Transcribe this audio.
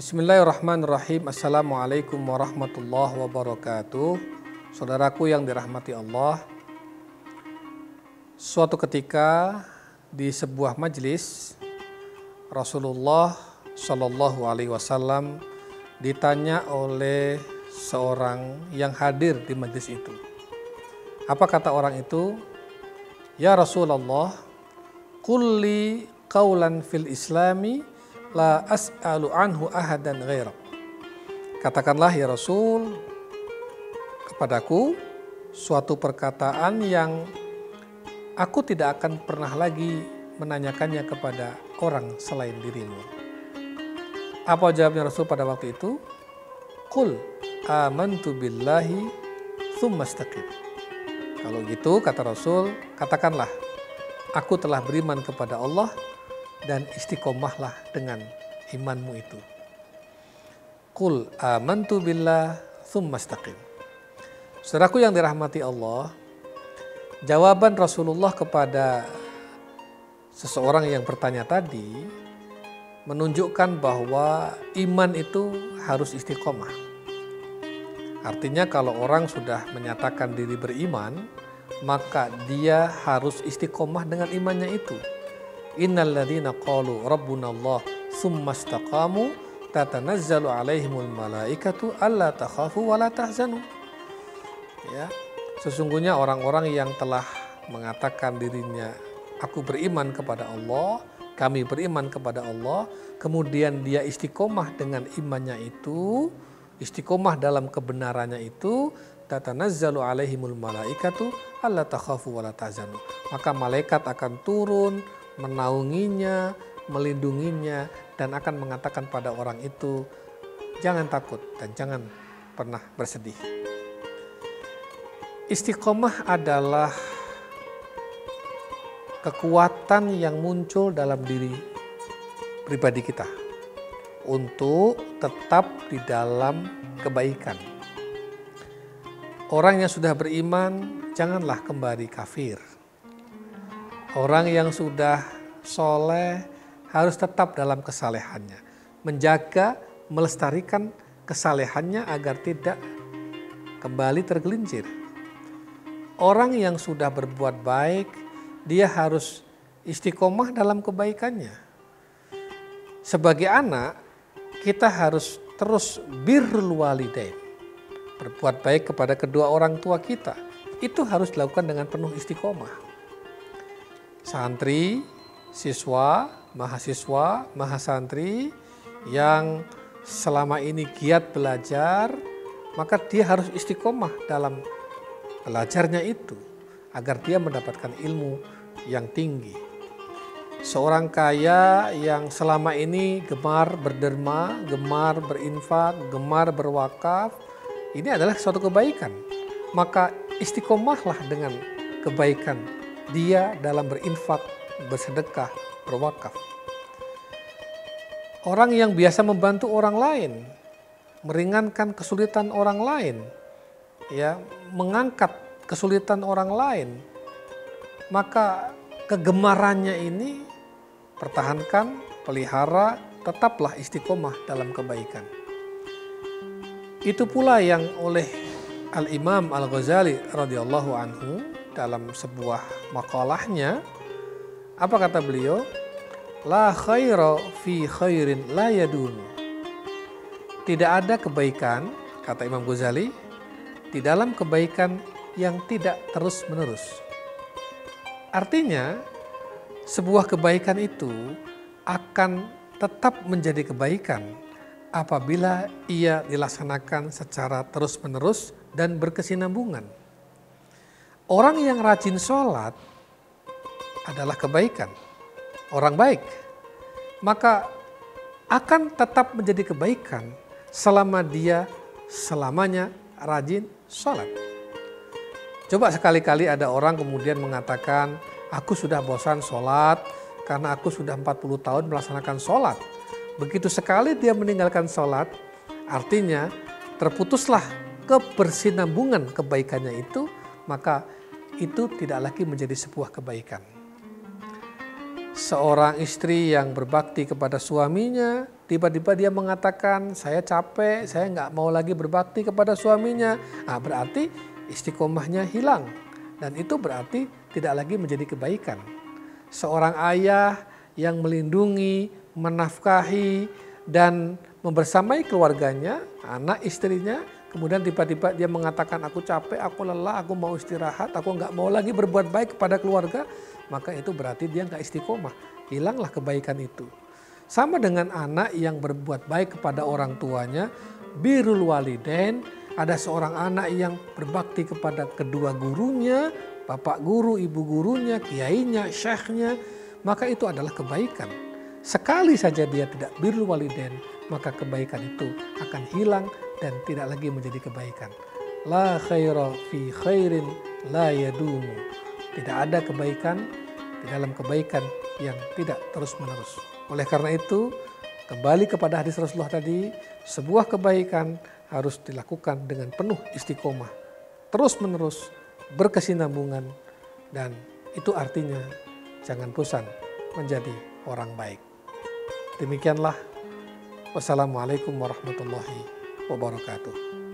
Bismillahirrahmanirrahim. Assalamualaikum warahmatullahi wabarakatuh. Saudaraku yang dirahmati Allah, suatu ketika di sebuah majelis Rasulullah Shallallahu Alaihi Wasallam ditanya oleh seorang yang hadir di majelis itu. Apa kata orang itu? Ya Rasulullah, qulli qawlan fil islami la as'alu anhu ahadan ghairak. Katakanlah ya Rasul kepadaku suatu perkataan yang aku tidak akan pernah lagi menanyakannya kepada orang selain dirimu. Apa jawabnya Rasul pada waktu itu? Qul amantu billahi tsumma istaqim. Kalau gitu kata Rasul, katakanlah aku telah beriman kepada Allah dan istiqomahlah dengan imanmu itu. Qul amantu billah tsumma istaqim. Saudaraku yang dirahmati Allah, jawaban Rasulullah kepada seseorang yang bertanya tadi menunjukkan bahwa iman itu harus istiqomah. Artinya kalau orang sudah menyatakan diri beriman, maka dia harus istiqomah dengan imannya itu. Innal ladzina qalu rabbunallah tsumma istaqamu tatanazzalu alaihimul malaikatu alla takhafu wa la tahzanu. Ya, sesungguhnya orang-orang yang telah mengatakan dirinya aku beriman kepada Allah, kami beriman kepada Allah, kemudian dia istiqomah dengan imannya itu, istiqomah dalam kebenarannya itu, tatanazzalu alaihimul malaikatu alla takhafu wa la tahzanu. Maka malaikat akan turun menaunginya, melindunginya, dan akan mengatakan pada orang itu, jangan takut dan jangan pernah bersedih. Istiqomah adalah kekuatan yang muncul dalam diri pribadi kita untuk tetap di dalam kebaikan. Orang yang sudah beriman, janganlah kembali kafir. Orang yang sudah soleh harus tetap dalam kesalehannya. Menjaga, melestarikan kesalehannya agar tidak kembali tergelincir. Orang yang sudah berbuat baik, dia harus istiqomah dalam kebaikannya. Sebagai anak, kita harus terus birrul walidain. Berbuat baik kepada kedua orang tua kita. Itu harus dilakukan dengan penuh istiqomah. Santri, siswa, mahasantri yang selama ini giat belajar, maka dia harus istiqomah dalam belajarnya itu agar dia mendapatkan ilmu yang tinggi. Seorang kaya yang selama ini gemar berderma, gemar berinfak, gemar berwakaf, ini adalah suatu kebaikan. Maka istiqomahlah dengan kebaikan dia dalam berinfak, bersedekah, berwakaf. Orang yang biasa membantu orang lain, meringankan kesulitan orang lain, ya, mengangkat kesulitan orang lain, maka kegemarannya ini pertahankan, pelihara, tetaplah istiqomah dalam kebaikan. Itu pula yang oleh Al-Imam Al-Ghazali radhiyallahu anhu dalam sebuah makalahnya, apa kata beliau? La khaira fi khairin la yadum. Tidak ada kebaikan, kata Imam Ghazali, di dalam kebaikan yang tidak terus-menerus. Artinya, sebuah kebaikan itu akan tetap menjadi kebaikan apabila ia dilaksanakan secara terus-menerus dan berkesinambungan. Orang yang rajin sholat adalah kebaikan, orang baik. Maka akan tetap menjadi kebaikan selama dia selamanya rajin sholat. Coba sekali-kali ada orang kemudian mengatakan, aku sudah bosan sholat karena aku sudah 40 tahun melaksanakan sholat. Begitu sekali dia meninggalkan sholat, artinya terputuslah kebersinambungan kebaikannya itu, maka itu tidak lagi menjadi sebuah kebaikan. Seorang istri yang berbakti kepada suaminya, tiba-tiba dia mengatakan, saya capek, saya nggak mau lagi berbakti kepada suaminya. Nah, berarti istiqomahnya hilang. Dan itu berarti tidak lagi menjadi kebaikan. Seorang ayah yang melindungi, menafkahi, dan membersamai keluarganya, anak istrinya, kemudian tiba-tiba dia mengatakan, aku capek, aku lelah, aku mau istirahat, aku nggak mau lagi berbuat baik kepada keluarga, maka itu berarti dia nggak istiqomah, hilanglah kebaikan itu. Sama dengan anak yang berbuat baik kepada orang tuanya, birrul walidain, ada seorang anak yang berbakti kepada kedua gurunya, bapak guru, ibu gurunya, kiainya, syekhnya, maka itu adalah kebaikan. Sekali saja dia tidak birrul walidain, maka kebaikan itu akan hilang dan tidak lagi menjadi kebaikan. La khaira fi khairin la yadumu. Tidak ada kebaikan di dalam kebaikan yang tidak terus-menerus. Oleh karena itu, kembali kepada hadis Rasulullah tadi, sebuah kebaikan harus dilakukan dengan penuh istiqomah, terus-menerus, berkesinambungan, dan itu artinya jangan bosan menjadi orang baik. Demikianlah. Wassalamualaikum warahmatullahi wabarakatuh.